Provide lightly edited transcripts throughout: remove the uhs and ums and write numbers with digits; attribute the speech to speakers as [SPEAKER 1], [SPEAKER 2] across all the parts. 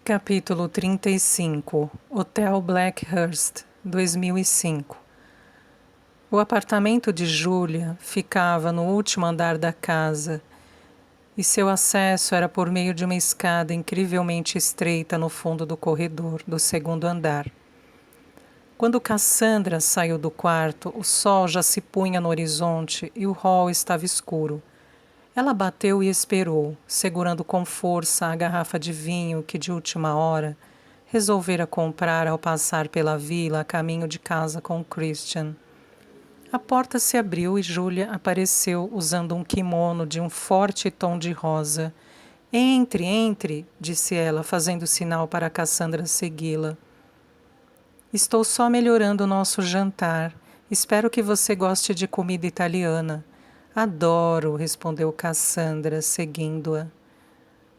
[SPEAKER 1] Capítulo 35 Hotel Blackhurst, 2005. O apartamento de Julia ficava no último andar da casa e seu acesso era por meio de uma escada incrivelmente estreita no fundo do corredor do segundo andar. Quando Cassandra saiu do quarto, o sol já se punha no horizonte e o hall estava escuro. Ela bateu e esperou, segurando com força a garrafa de vinho que, de última hora, resolvera comprar ao passar pela vila a caminho de casa com Christian. A porta se abriu e Julia apareceu usando um kimono de um forte tom de rosa. « Entre, entre, disse ela, fazendo sinal para Cassandra segui-la. Estou só melhorando o nosso jantar. Espero que você goste de comida italiana. Adoro, respondeu Cassandra, seguindo-a.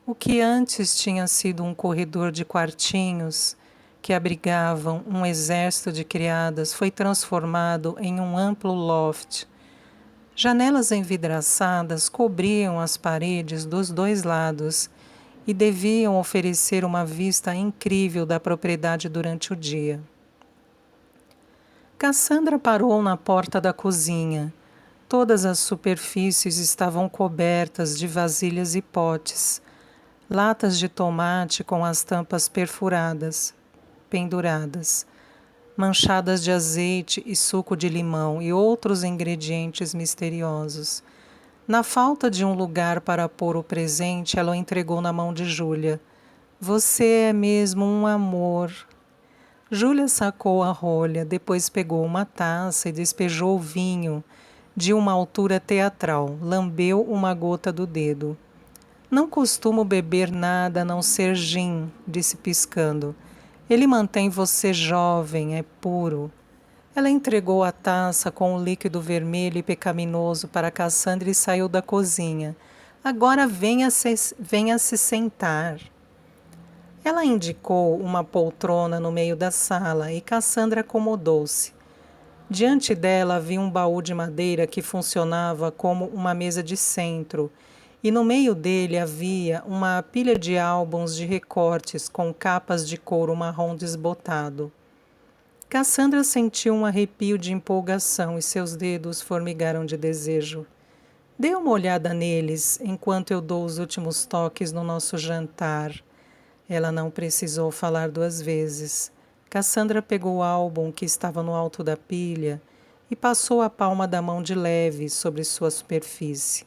[SPEAKER 1] O que antes tinha sido um corredor de quartinhos que abrigavam um exército de criadas foi transformado em um amplo loft. Janelas envidraçadas cobriam as paredes dos dois lados e deviam oferecer uma vista incrível da propriedade durante o dia. Cassandra parou na porta da cozinha. Todas as superfícies estavam cobertas de vasilhas e potes, latas de tomate com as tampas perfuradas, penduradas, manchadas de azeite e suco de limão e outros ingredientes misteriosos. Na falta de um lugar para pôr o presente, ela o entregou na mão de Julia. Você é mesmo um amor. Julia sacou a rolha, depois pegou uma taça e despejou o vinho de uma altura teatral, lambeu uma gota do dedo. Não costumo beber nada a não ser gin, disse piscando. Ele mantém você jovem, é puro. Ela entregou a taça com o líquido vermelho e pecaminoso para Cassandra e saiu da cozinha. Agora venha se sentar. Ela indicou uma poltrona no meio da sala e Cassandra acomodou-se. Diante dela havia um baú de madeira que funcionava como uma mesa de centro, e no meio dele havia uma pilha de álbuns de recortes com capas de couro marrom desbotado. Cassandra sentiu um arrepio de empolgação e seus dedos formigaram de desejo. Dê uma olhada neles enquanto eu dou os últimos toques no nosso jantar. Ela não precisou falar duas vezes. Cassandra pegou o álbum que estava no alto da pilha e passou a palma da mão de leve sobre sua superfície.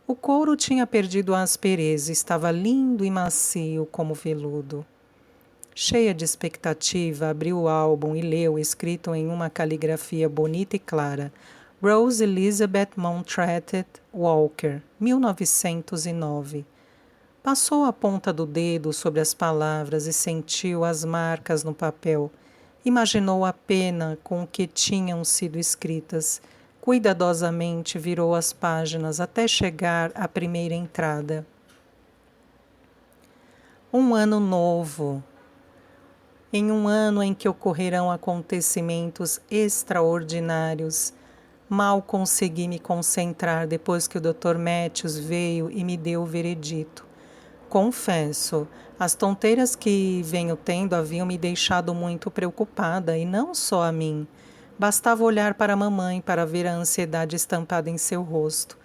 [SPEAKER 1] O couro tinha perdido a aspereza, estava lindo e macio como veludo. Cheia de expectativa, abriu o álbum e leu, escrito em uma caligrafia bonita e clara, Rose Elizabeth Montretet Walker, 1909. Passou a ponta do dedo sobre as palavras e sentiu as marcas no papel. Imaginou a pena com que tinham sido escritas. Cuidadosamente virou as páginas até chegar à primeira entrada. Um ano novo. Em um ano em que ocorrerão acontecimentos extraordinários, mal consegui me concentrar depois que o Dr. Matthews veio e me deu o veredito. Confesso, as tonteiras que venho tendo haviam me deixado muito preocupada, e não só a mim. Bastava olhar para a mamãe para ver a ansiedade estampada em seu rosto.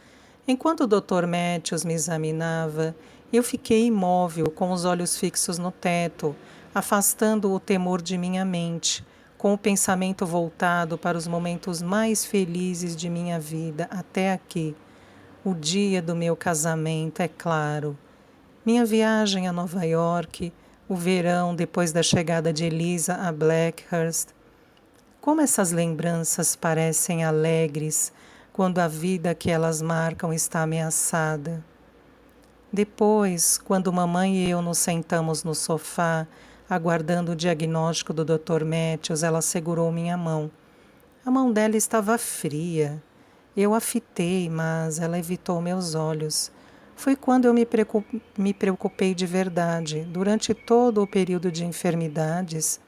[SPEAKER 1] Enquanto o Dr. Matthews me examinava, eu fiquei imóvel, com os olhos fixos no teto, afastando o temor de minha mente, com o pensamento voltado para os momentos mais felizes de minha vida até aqui. O dia do meu casamento, é claro. Minha viagem a Nova York, o verão depois da chegada de Elisa a Blackhurst. Como essas lembranças parecem alegres quando a vida que elas marcam está ameaçada. Depois, quando mamãe e eu nos sentamos no sofá, aguardando o diagnóstico do Dr. Matthews, ela segurou minha mão. A mão dela estava fria. Eu a fitei, mas ela evitou meus olhos. Foi quando eu me preocupei de verdade. Durante todo o período de enfermidades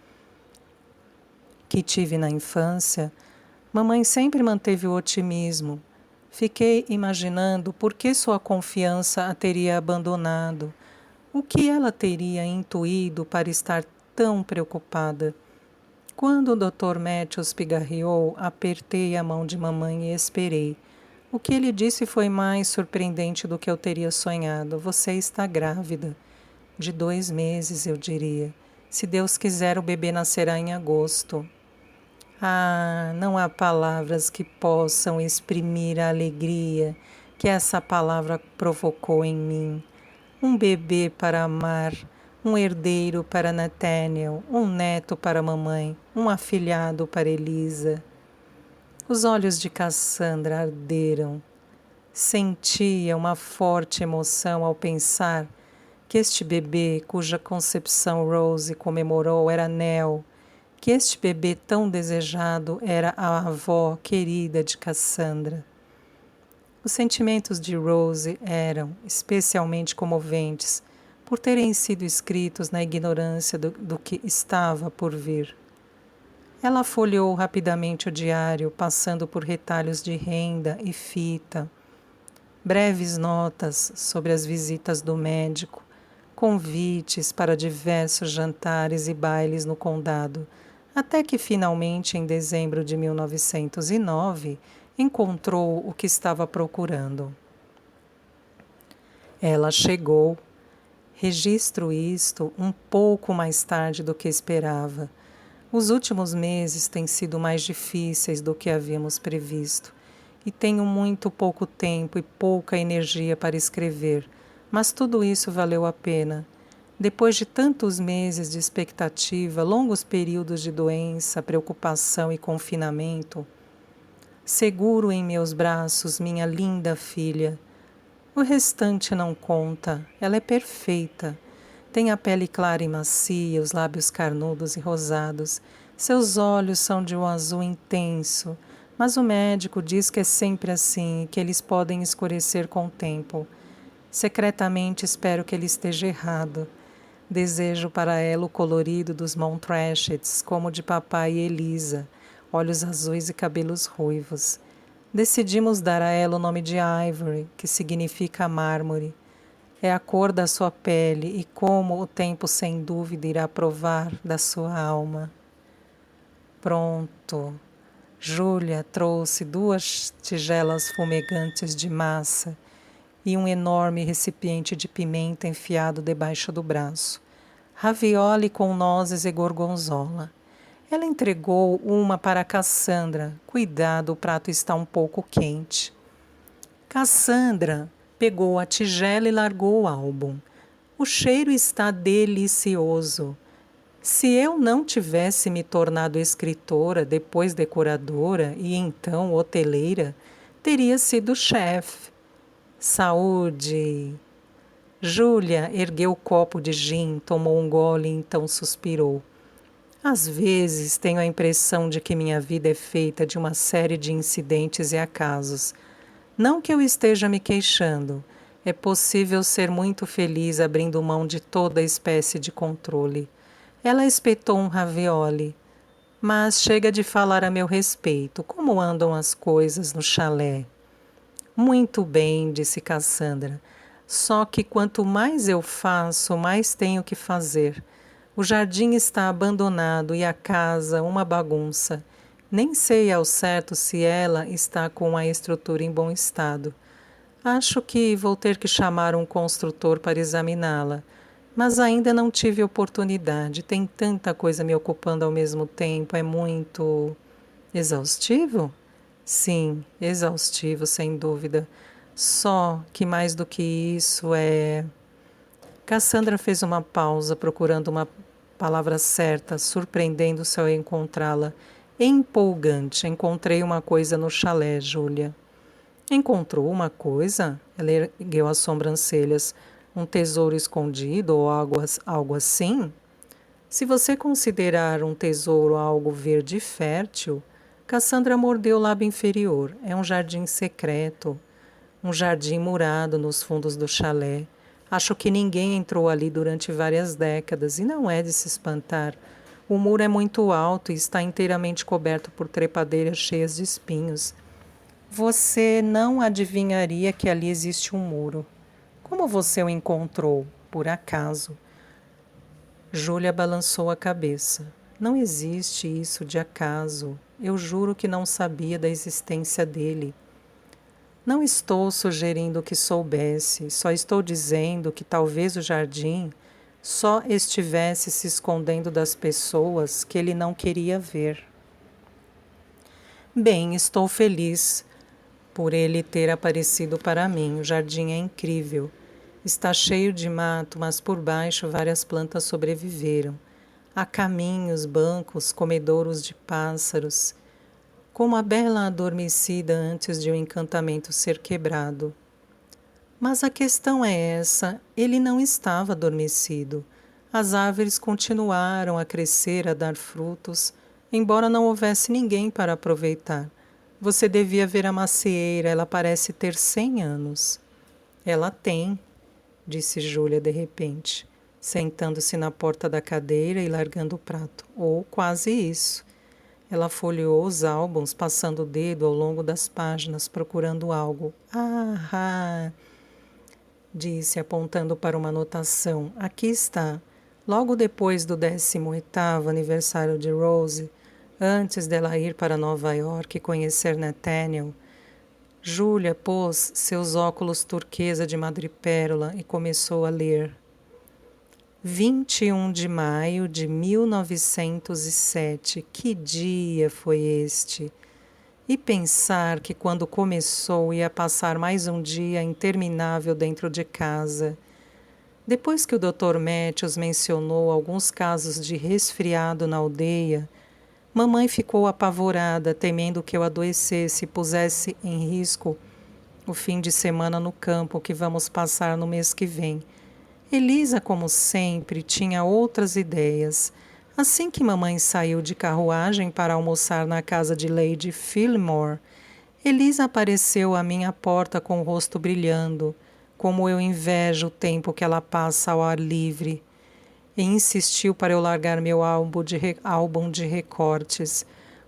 [SPEAKER 1] que tive na infância, mamãe sempre manteve o otimismo. Fiquei imaginando por que sua confiança a teria abandonado. O que ela teria intuído para estar tão preocupada? Quando o Dr. Matthews pigarreou, apertei a mão de mamãe e esperei. O que ele disse foi mais surpreendente do que eu teria sonhado. Você está grávida. De 2 meses, eu diria. Se Deus quiser, o bebê nascerá em agosto. Ah, não há palavras que possam exprimir a alegria que essa palavra provocou em mim. Um bebê para amar, um herdeiro para Nathaniel, um neto para mamãe, um afilhado para Elisa. Os olhos de Cassandra arderam. Sentia uma forte emoção ao pensar que este bebê, cuja concepção Rose comemorou, era Nell, que este bebê tão desejado era a avó querida de Cassandra. Os sentimentos de Rose eram especialmente comoventes por terem sido escritos na ignorância do que estava por vir. Ela folheou rapidamente o diário, passando por retalhos de renda e fita, breves notas sobre as visitas do médico, convites para diversos jantares e bailes no condado, até que finalmente, em dezembro de 1909, encontrou o que estava procurando. Ela chegou. Registro isto um pouco mais tarde do que esperava. Os últimos meses têm sido mais difíceis do que havíamos previsto, e tenho muito pouco tempo e pouca energia para escrever, mas tudo isso valeu a pena. Depois de tantos meses de expectativa, longos períodos de doença, preocupação e confinamento, seguro em meus braços minha linda filha. O restante não conta, ela é perfeita. Tem a pele clara e macia, os lábios carnudos e rosados. Seus olhos são de um azul intenso, mas o médico diz que é sempre assim e que eles podem escurecer com o tempo. Secretamente espero que ele esteja errado. Desejo para ela o colorido dos Monttrachets, como o de papai e Elisa, olhos azuis e cabelos ruivos. Decidimos dar a ela o nome de Ivory, que significa mármore. É a cor da sua pele e como o tempo sem dúvida irá provar da sua alma. Pronto. Júlia trouxe 2 tigelas fumegantes de massa e um enorme recipiente de pimenta enfiado debaixo do braço. Ravioli com nozes e gorgonzola. Ela entregou uma para Cassandra. Cuidado, o prato está um pouco quente. Cassandra pegou a tigela e largou o álbum. O cheiro está delicioso. Se eu não tivesse me tornado escritora, depois decoradora e então hoteleira, teria sido chefe. Saúde! Júlia ergueu o copo de gin, tomou um gole e então suspirou. Às vezes tenho a impressão de que minha vida é feita de uma série de incidentes e acasos. Não que eu esteja me queixando. É possível ser muito feliz abrindo mão de toda espécie de controle. Ela espetou um ravioli. Mas chega de falar a meu respeito. Como andam as coisas no chalé? Muito bem, disse Cassandra. Só que quanto mais eu faço, mais tenho que fazer. O jardim está abandonado e a casa uma bagunça. Nem sei ao certo se ela está com a estrutura em bom estado. Acho que vou ter que chamar um construtor para examiná-la. Mas ainda não tive oportunidade. Tem tanta coisa me ocupando ao mesmo tempo. É muito exaustivo? Sim, exaustivo, sem dúvida. Só que mais do que isso é... Cassandra fez uma pausa, procurando uma palavra certa, surpreendendo-se ao encontrá-la. Empolgante. Encontrei uma coisa no chalé, Júlia. Encontrou uma coisa? Ela ergueu as sobrancelhas. Um tesouro escondido ou algo assim? Se você considerar um tesouro algo verde e fértil, Cassandra mordeu o lábio inferior. É um jardim secreto. Um jardim murado nos fundos do chalé. Acho que ninguém entrou ali durante várias décadas e não é de se espantar. O muro é muito alto e está inteiramente coberto por trepadeiras cheias de espinhos. Você não adivinharia que ali existe um muro. Como você o encontrou? por acaso. Júlia balançou a cabeça. Não existe isso de acaso. Eu juro que não sabia da existência dele. Não estou sugerindo que soubesse, só estou dizendo que talvez o jardim só estivesse se escondendo das pessoas que ele não queria ver. Bem, estou feliz por ele ter aparecido para mim. O jardim é incrível. Está cheio de mato, mas por baixo várias plantas sobreviveram. Há caminhos, bancos, comedouros de pássaros. Como a bela adormecida antes de o encantamento ser quebrado. Mas a questão é essa, ele não estava adormecido. As árvores continuaram a crescer, a dar frutos, embora não houvesse ninguém para aproveitar. Você devia ver a macieira, ela parece ter 100 anos. Ela tem, disse Júlia de repente, sentando-se na porta da cadeira e largando o prato. Ou quase isso. Ela folheou os álbuns, passando o dedo ao longo das páginas, procurando algo. Ah, disse, apontando para uma anotação. Aqui está. Logo depois do 18º aniversário de Rose, antes dela ir para Nova York e conhecer Nathaniel, Júlia pôs seus óculos turquesa de madrepérola e começou a ler. 21 de maio de 1907. Que dia foi este? E pensar que quando começou ia passar mais um dia interminável dentro de casa. Depois que o Dr. Matthews mencionou alguns casos de resfriado na aldeia, mamãe ficou apavorada, temendo que eu adoecesse e pusesse em risco o fim de semana no campo que vamos passar no mês que vem. Elisa, como sempre, tinha outras ideias. Assim que mamãe saiu de carruagem para almoçar na casa de Lady Fillmore, Elisa apareceu à minha porta com o rosto brilhando, como eu invejo o tempo que ela passa ao ar livre, e insistiu para eu largar meu álbum de recortes,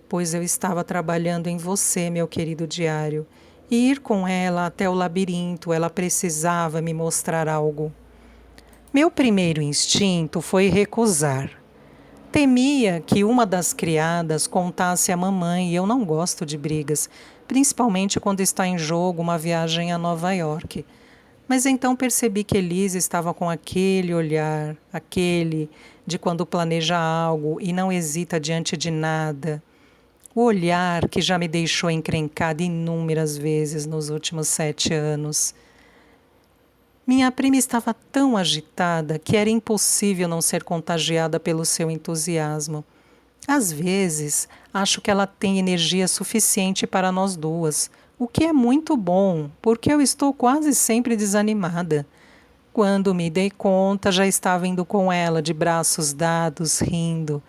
[SPEAKER 1] pois eu estava trabalhando em você, meu querido diário, e ir com ela até o labirinto, ela precisava me mostrar algo. Meu primeiro instinto foi recusar. Temia que uma das criadas contasse à mamãe e eu não gosto de brigas, principalmente quando está em jogo uma viagem a Nova York. Mas então percebi que Elisa estava com aquele olhar, aquele de quando planeja algo e não hesita diante de nada. O olhar que já me deixou encrencada inúmeras vezes nos últimos 7 anos. Minha prima estava tão agitada que era impossível não ser contagiada pelo seu entusiasmo. Às vezes, acho que ela tem energia suficiente para nós duas, o que é muito bom, porque eu estou quase sempre desanimada. Quando me dei conta, já estava indo com ela, de braços dados, rindo.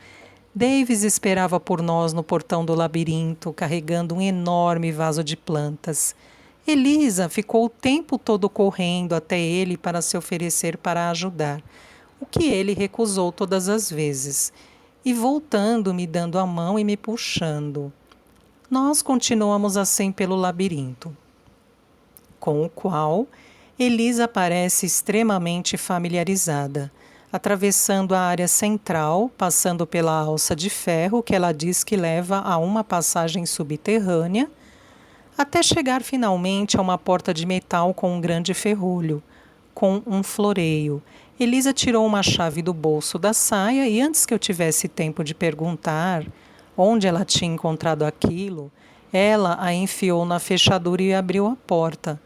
[SPEAKER 1] Davis esperava por nós no portão do labirinto, carregando um enorme vaso de plantas. Elisa ficou o tempo todo correndo até ele para se oferecer para ajudar, o que ele recusou todas as vezes, e voltando, me dando a mão e me puxando. Nós continuamos assim pelo labirinto, com o qual Elisa parece extremamente familiarizada, atravessando a área central, passando pela alça de ferro que ela diz que leva a uma passagem subterrânea, até chegar finalmente a uma porta de metal com um grande ferrolho, com um floreio. Elisa tirou uma chave do bolso da saia e antes que eu tivesse tempo de perguntar onde ela tinha encontrado aquilo, ela a enfiou na fechadura e abriu a porta.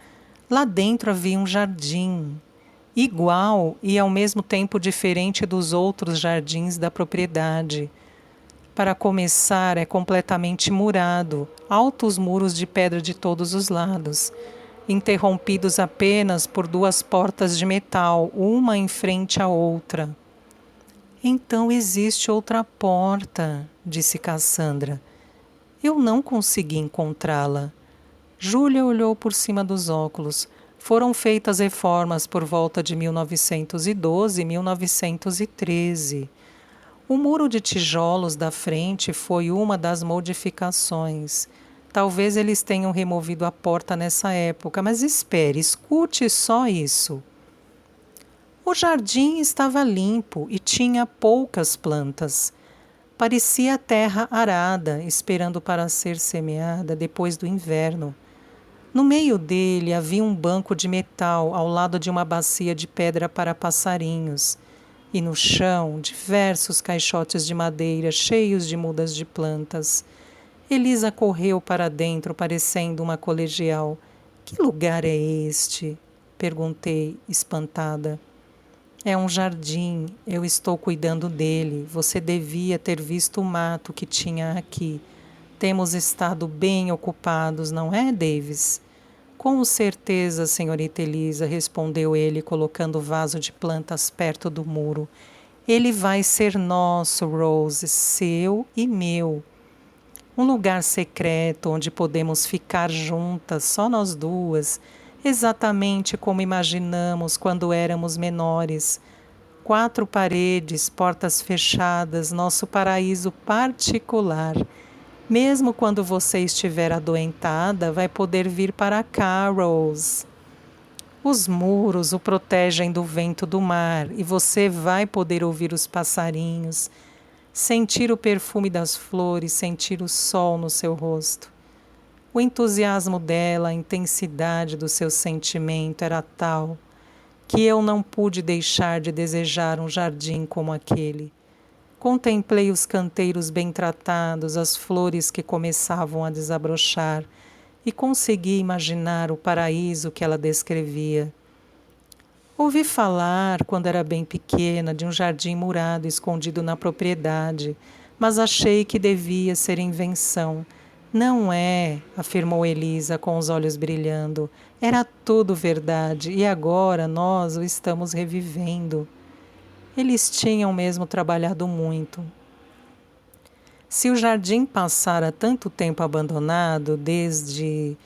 [SPEAKER 1] Lá dentro havia um jardim, igual e ao mesmo tempo diferente dos outros jardins da propriedade. Para começar, é completamente murado, altos muros de pedra de todos os lados, interrompidos apenas por 2 portas de metal, uma em frente à outra. Então existe outra porta, disse Cassandra. Eu não consegui encontrá-la. Júlia olhou por cima dos óculos. Foram feitas reformas por volta de 1912 e 1913. O muro de tijolos da frente foi uma das modificações. Talvez eles tenham removido a porta nessa época, mas espere, escute só isso. O jardim estava limpo e tinha poucas plantas. Parecia terra arada, esperando para ser semeada depois do inverno. No meio dele havia um banco de metal ao lado de uma bacia de pedra para passarinhos. E no chão, diversos caixotes de madeira cheios de mudas de plantas. Elisa correu para dentro, parecendo uma colegial. Que lugar é este? Perguntei, espantada. É um jardim, eu estou cuidando dele. Você devia ter visto o mato que tinha aqui. Temos estado bem ocupados, não é, Davis? Com certeza, senhorita Elisa, respondeu ele, colocando o vaso de plantas perto do muro. Ele vai ser nosso, Rose, seu e meu. Um lugar secreto onde podemos ficar juntas, só nós duas, exatamente como imaginamos quando éramos menores. 4 paredes, portas fechadas, nosso paraíso particular. Mesmo quando você estiver adoentada, vai poder vir para cá, Rose. Os muros o protegem do vento do mar e você vai poder ouvir os passarinhos, sentir o perfume das flores, sentir o sol no seu rosto. O entusiasmo dela, a intensidade do seu sentimento era tal que eu não pude deixar de desejar um jardim como aquele. Contemplei os canteiros bem tratados, as flores que começavam a desabrochar, e consegui imaginar o paraíso que ela descrevia. Ouvi falar, quando era bem pequena, de um jardim murado escondido na propriedade, mas achei que devia ser invenção. Não é, afirmou Elisa com os olhos brilhando. Era tudo verdade e agora nós o estamos revivendo. Eles tinham mesmo trabalhado muito. Se o jardim passara tanto tempo abandonado, desde...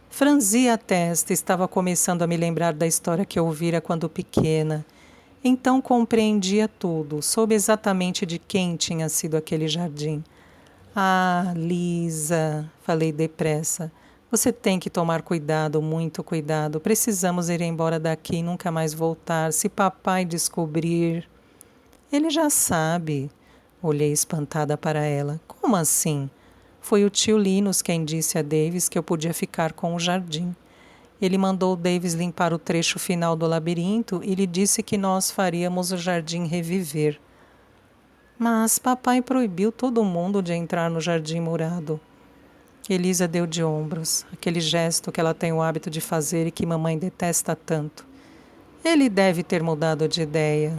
[SPEAKER 1] Franzi a testa, estava começando a me lembrar da história que eu ouvira quando pequena. Então compreendia tudo, soube exatamente de quem tinha sido aquele jardim. Ah, Lisa, falei depressa, você tem que tomar cuidado, muito cuidado. Precisamos ir embora daqui e nunca mais voltar. Se papai descobrir... Ele já sabe. Olhei espantada para ela. Como assim? Foi o tio Linus quem disse a Davis que eu podia ficar com o jardim. Ele mandou Davis limpar o trecho final do labirinto e lhe disse que nós faríamos o jardim reviver. Mas papai proibiu todo mundo de entrar no jardim murado. Elisa deu de ombros, aquele gesto que ela tem o hábito de fazer e que mamãe detesta tanto. Ele deve ter mudado de ideia.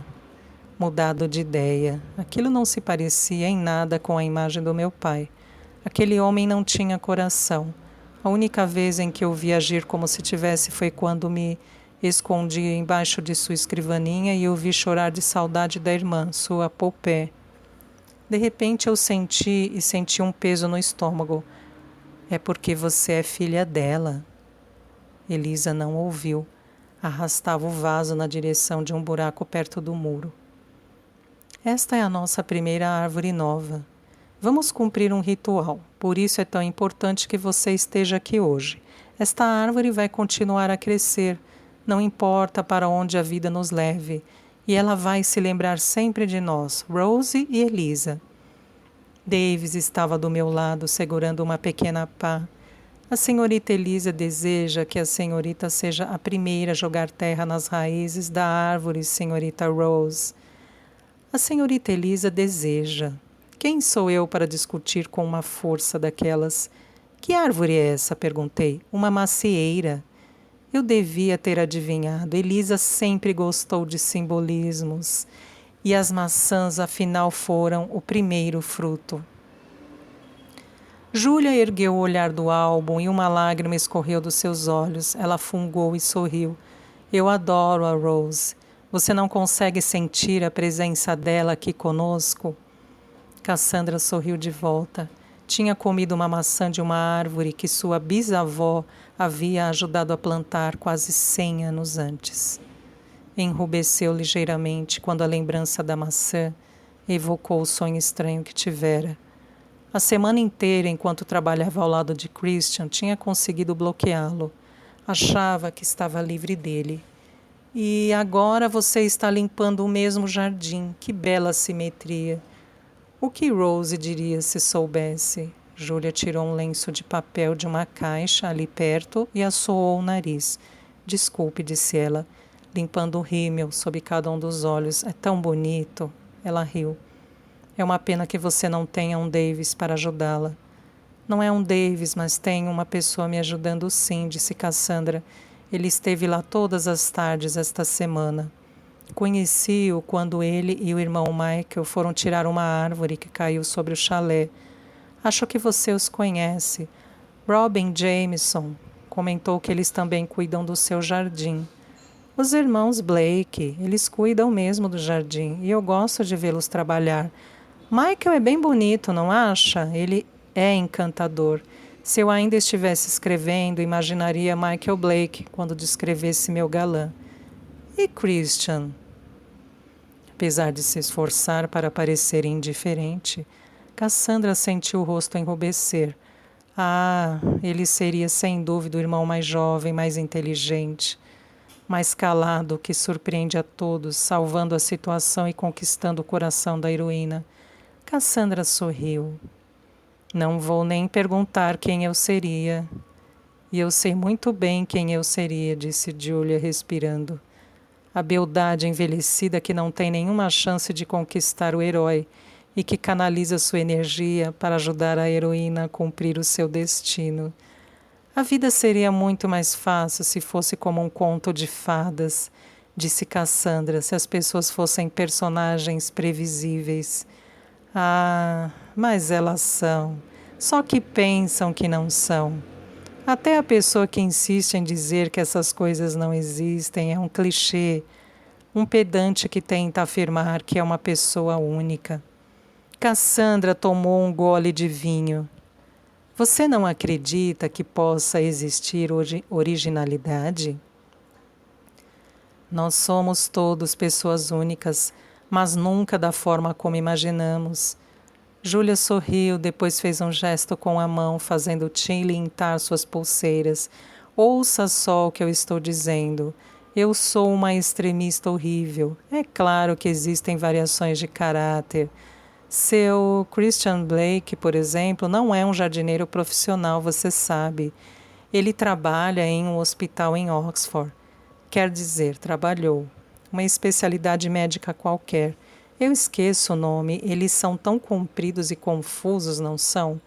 [SPEAKER 1] Mudado de ideia. Aquilo não se parecia em nada com a imagem do meu pai. Aquele homem não tinha coração. A única vez em que eu vi agir como se tivesse foi quando me escondi embaixo de sua escrivaninha e eu vi chorar de saudade da irmã, sua Popé. De repente eu senti um peso no estômago. É porque você é filha dela. Elisa não ouviu. Arrastava o vaso na direção de um buraco perto do muro. Esta é a nossa primeira árvore nova. Vamos cumprir um ritual, por isso é tão importante que você esteja aqui hoje. Esta árvore vai continuar a crescer, não importa para onde a vida nos leve, e ela vai se lembrar sempre de nós, Rose e Elisa. Davis estava do meu lado, segurando uma pequena pá. A senhorita Elisa deseja que a senhorita seja a primeira a jogar terra nas raízes da árvore, senhorita Rose. A senhorita Elisa deseja. Quem sou eu para discutir com uma força daquelas? Que árvore é essa? Perguntei. Uma macieira. Eu devia ter adivinhado. Elisa sempre gostou de simbolismos. E as maçãs, afinal, foram o primeiro fruto. Júlia ergueu o olhar do álbum e uma lágrima escorreu dos seus olhos. Ela fungou e sorriu. Eu adoro a Rose. Você não consegue sentir a presença dela aqui conosco? Cassandra sorriu de volta. Tinha comido uma maçã de uma árvore que sua bisavó havia ajudado a plantar quase 100 anos antes. Enrubesceu ligeiramente quando a lembrança da maçã evocou o sonho estranho que tivera. A semana inteira, enquanto trabalhava ao lado de Christian, tinha conseguido bloqueá-lo. Achava que estava livre dele. E agora você está limpando o mesmo jardim. Que bela simetria. O que Rose diria se soubesse? Júlia tirou um lenço de papel de uma caixa ali perto e assoou o nariz. Desculpe, disse ela, limpando o rímel sob cada um dos olhos. É tão bonito. Ela riu. É uma pena que você não tenha um Davis para ajudá-la. Não é um Davis, mas tem uma pessoa me ajudando sim, disse Cassandra. Ele esteve lá todas as tardes esta semana. Conheci-o quando ele e o irmão Michael foram tirar uma árvore que caiu sobre o chalé. Acho que você os conhece. Robin Jameson comentou que eles também cuidam do seu jardim. Os irmãos Blake, eles cuidam mesmo do jardim e eu gosto de vê-los trabalhar. Michael é bem bonito, não acha? Ele é encantador. Se eu ainda estivesse escrevendo, imaginaria Michael Blake quando descrevesse meu galã. E Christian? Apesar de se esforçar para parecer indiferente, Cassandra sentiu o rosto enrubescer. Ah, ele seria sem dúvida o irmão mais jovem, mais inteligente, mais calado, que surpreende a todos, salvando a situação e conquistando o coração da heroína. Cassandra sorriu. Não vou nem perguntar quem eu seria. E eu sei muito bem quem eu seria, disse Julia, respirando. A beldade envelhecida que não tem nenhuma chance de conquistar o herói e que canaliza sua energia para ajudar a heroína a cumprir o seu destino. A vida seria muito mais fácil se fosse como um conto de fadas, disse Cassandra, se as pessoas fossem personagens previsíveis. Ah, mas elas são. Só que pensam que não são. Até a pessoa que insiste em dizer que essas coisas não existem é um clichê, um pedante que tenta afirmar que é uma pessoa única. Cassandra tomou um gole de vinho. Você não acredita que possa existir originalidade? Nós somos todos pessoas únicas, mas nunca da forma como imaginamos. Júlia sorriu, depois fez um gesto com a mão, fazendo tilintar suas pulseiras. Ouça só o que eu estou dizendo. Eu sou uma extremista horrível. É claro que existem variações de caráter. Seu Christian Blake, por exemplo, não é um jardineiro profissional, você sabe. Ele trabalha em um hospital em Oxford. Quer dizer, trabalhou. Uma especialidade médica qualquer. Eu esqueço o nome, eles são tão compridos e confusos, não são?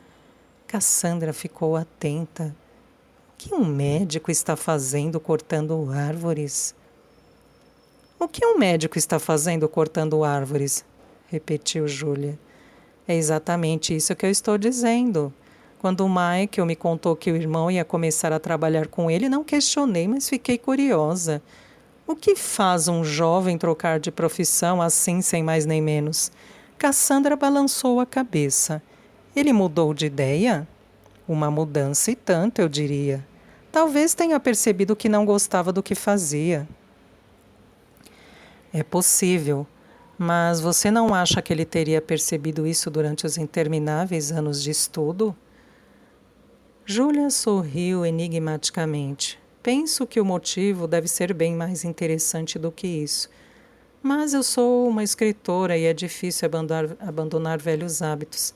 [SPEAKER 1] Cassandra ficou atenta. O que um médico está fazendo cortando árvores? O que um médico está fazendo cortando árvores? Repetiu Júlia. É exatamente isso que eu estou dizendo. Quando o Michael me contou que o irmão ia começar a trabalhar com ele, não questionei, mas fiquei curiosa. O que faz um jovem trocar de profissão assim, sem mais nem menos? Cassandra balançou a cabeça. Ele mudou de ideia? Uma mudança e tanto, eu diria. Talvez tenha percebido que não gostava do que fazia. É possível, mas você não acha que ele teria percebido isso durante os intermináveis anos de estudo? Júlia sorriu enigmaticamente. Penso que o motivo deve ser bem mais interessante do que isso. Mas eu sou uma escritora e é difícil abandonar velhos hábitos.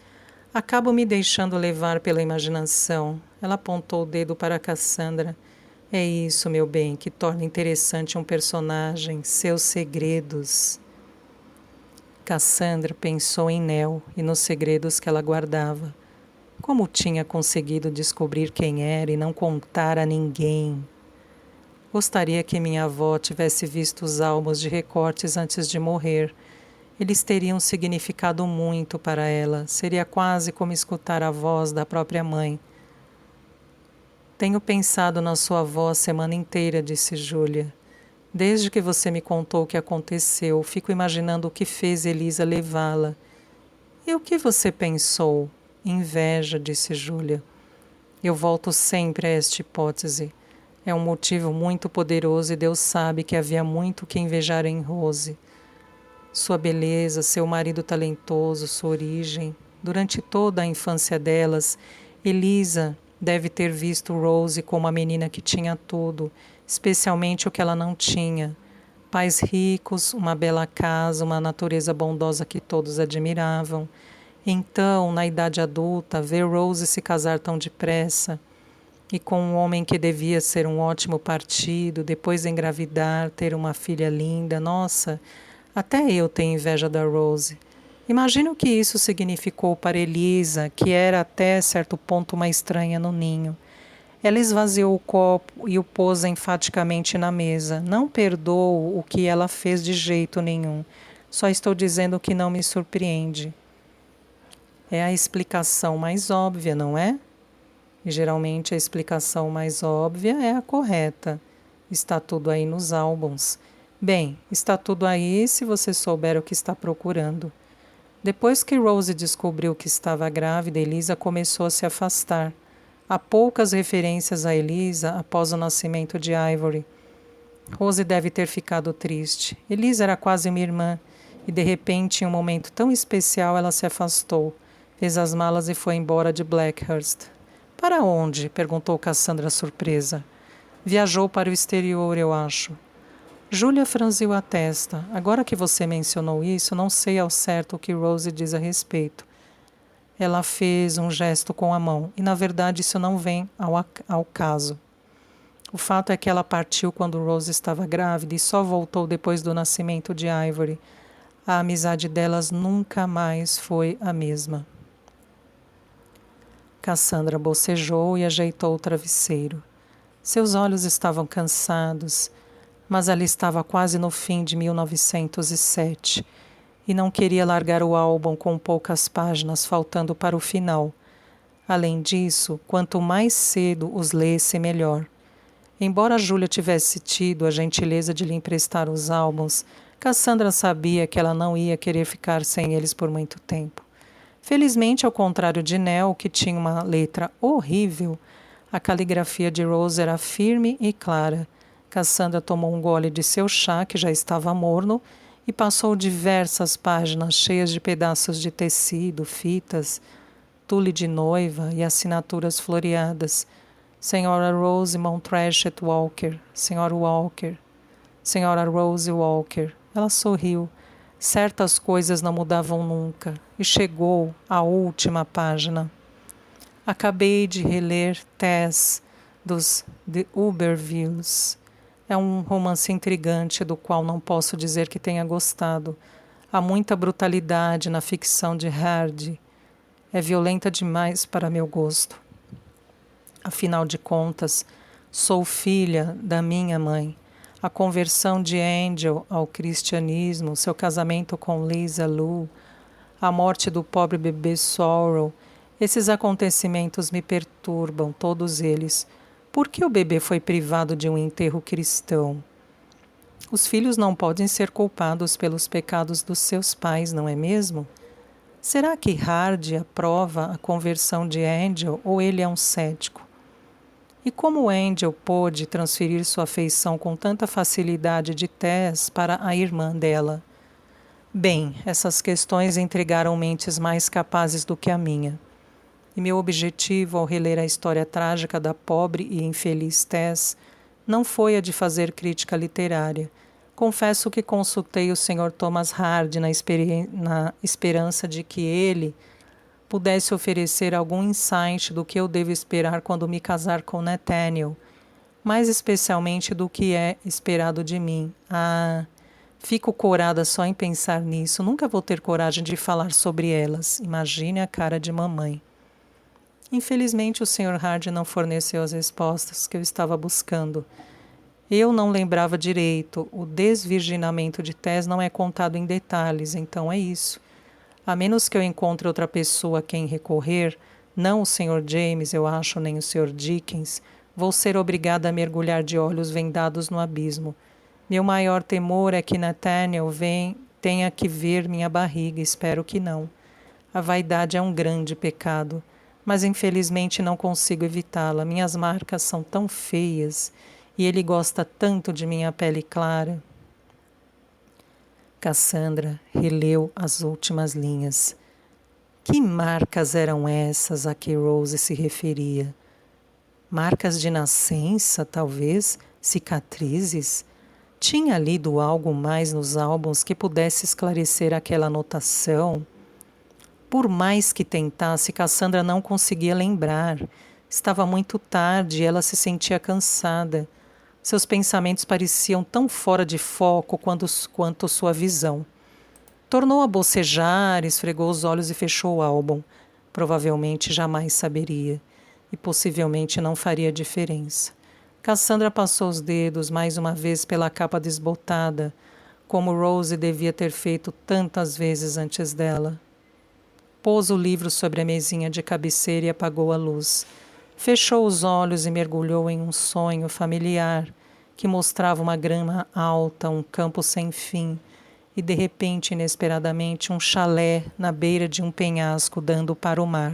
[SPEAKER 1] Acabo me deixando levar pela imaginação. Ela apontou o dedo para Cassandra. É isso, meu bem, que torna interessante um personagem, seus segredos. Cassandra pensou em Nell e nos segredos que ela guardava. Como tinha conseguido descobrir quem era e não contar a ninguém? Gostaria que minha avó tivesse visto os álbuns de recortes antes de morrer. Eles teriam significado muito para ela. Seria quase como escutar a voz da própria mãe. Tenho pensado na sua avó a semana inteira, disse Júlia. Desde que você me contou o que aconteceu, fico imaginando o que fez Elisa levá-la. E o que você pensou? Inveja, disse Júlia. Eu volto sempre a esta hipótese. É um motivo muito poderoso e Deus sabe que havia muito que invejar em Rose. Sua beleza, seu marido talentoso, sua origem. Durante toda a infância delas, Elisa deve ter visto Rose como a menina que tinha tudo, especialmente o que ela não tinha. Pais ricos, uma bela casa, uma natureza bondosa que todos admiravam. Então, na idade adulta, ver Rose se casar tão depressa e com um homem que devia ser um ótimo partido, depois engravidar, ter uma filha linda, nossa, até eu tenho inveja da Rose. Imagino o que isso significou para Elisa, que era até certo ponto uma estranha no ninho. Ela esvaziou o copo e o pôs enfaticamente na mesa. Não perdoo o que ela fez de jeito nenhum. Só estou dizendo que não me surpreende. É a explicação mais óbvia, não é? E geralmente a explicação mais óbvia é a correta. Está tudo aí nos álbuns. Bem, está tudo aí se você souber o que está procurando. Depois que Rose descobriu que estava grávida, Elisa começou a se afastar. Há poucas referências a Elisa após o nascimento de Ivory. Rose deve ter ficado triste. Elisa era quase uma irmã, e de repente, em um momento tão especial, ela se afastou, fez as malas e foi embora de Blackhurst. Para onde? Perguntou Cassandra surpresa. Viajou para o exterior, eu acho. Júlia franziu a testa. Agora que você mencionou isso, não sei ao certo o que Rose diz a respeito. Ela fez um gesto com a mão, e na verdade isso não vem ao caso. O fato é que ela partiu quando Rose estava grávida e só voltou depois do nascimento de Ivory. A amizade delas nunca mais foi a mesma. Cassandra bocejou e ajeitou o travesseiro. Seus olhos estavam cansados, mas ela estava quase no fim de 1907 e não queria largar o álbum com poucas páginas faltando para o final. Além disso, quanto mais cedo os lesse, melhor. Embora Júlia tivesse tido a gentileza de lhe emprestar os álbuns, Cassandra sabia que ela não ia querer ficar sem eles por muito tempo. Felizmente, ao contrário de Nell, que tinha uma letra horrível, a caligrafia de Rose era firme e clara. Cassandra tomou um gole de seu chá, que já estava morno, e passou diversas páginas cheias de pedaços de tecido, fitas, tule de noiva e assinaturas floreadas. Senhora Rose Monttrachet Walker, Senhora Walker, Senhora Rose Walker. Ela sorriu. Certas coisas não mudavam nunca. E chegou à última página. Acabei de reler Tess, dos The Ubervilles. É um romance intrigante do qual não posso dizer que tenha gostado. Há muita brutalidade na ficção de Hardy. É violenta demais para meu gosto. Afinal de contas, sou filha da minha mãe. A conversão de Angel ao cristianismo, seu casamento com Lisa Lou, a morte do pobre bebê Sorrow, esses acontecimentos me perturbam, todos eles. Por que o bebê foi privado de um enterro cristão? Os filhos não podem ser culpados pelos pecados dos seus pais, não é mesmo? Será que Hardy aprova a conversão de Angel ou ele é um cético? E como Angel pôde transferir sua afeição com tanta facilidade de Tess para a irmã dela? Bem, essas questões intrigaram mentes mais capazes do que a minha. E meu objetivo ao reler a história trágica da pobre e infeliz Tess não foi a de fazer crítica literária. Confesso que consultei o Sr. Thomas Hardy na esperança de que ele pudesse oferecer algum insight do que eu devo esperar quando me casar com Nathaniel, mais especialmente do que é esperado de mim. Fico corada só em pensar nisso. Nunca vou ter coragem de falar sobre elas. Imagine a cara de mamãe. Infelizmente, o Sr. Hardy não forneceu as respostas que eu estava buscando. Eu não lembrava direito. O desvirginamento de Tess não é contado em detalhes, então é isso. A menos que eu encontre outra pessoa a quem recorrer, não o Sr. James, eu acho, nem o Sr. Dickens, vou ser obrigada a mergulhar de olhos vendados no abismo. Meu maior temor é que Nathaniel tenha que ver minha barriga, espero que não. A vaidade é um grande pecado, mas infelizmente não consigo evitá-la. Minhas marcas são tão feias e ele gosta tanto de minha pele clara. Cassandra releu as últimas linhas. Que marcas eram essas a que Rose se referia? Marcas de nascença, talvez? Cicatrizes? Tinha lido algo mais nos álbuns que pudesse esclarecer aquela anotação? Por mais que tentasse, Cassandra não conseguia lembrar. Estava muito tarde e ela se sentia cansada. Seus pensamentos pareciam tão fora de foco quanto sua visão. Tornou a bocejar, esfregou os olhos e fechou o álbum. Provavelmente jamais saberia. E possivelmente não faria diferença. Cassandra passou os dedos mais uma vez pela capa desbotada, como Rose devia ter feito tantas vezes antes dela. Pôs o livro sobre a mesinha de cabeceira e apagou a luz. Fechou os olhos e mergulhou em um sonho familiar que mostrava uma grama alta, um campo sem fim e, de repente, inesperadamente, um chalé na beira de um penhasco dando para o mar.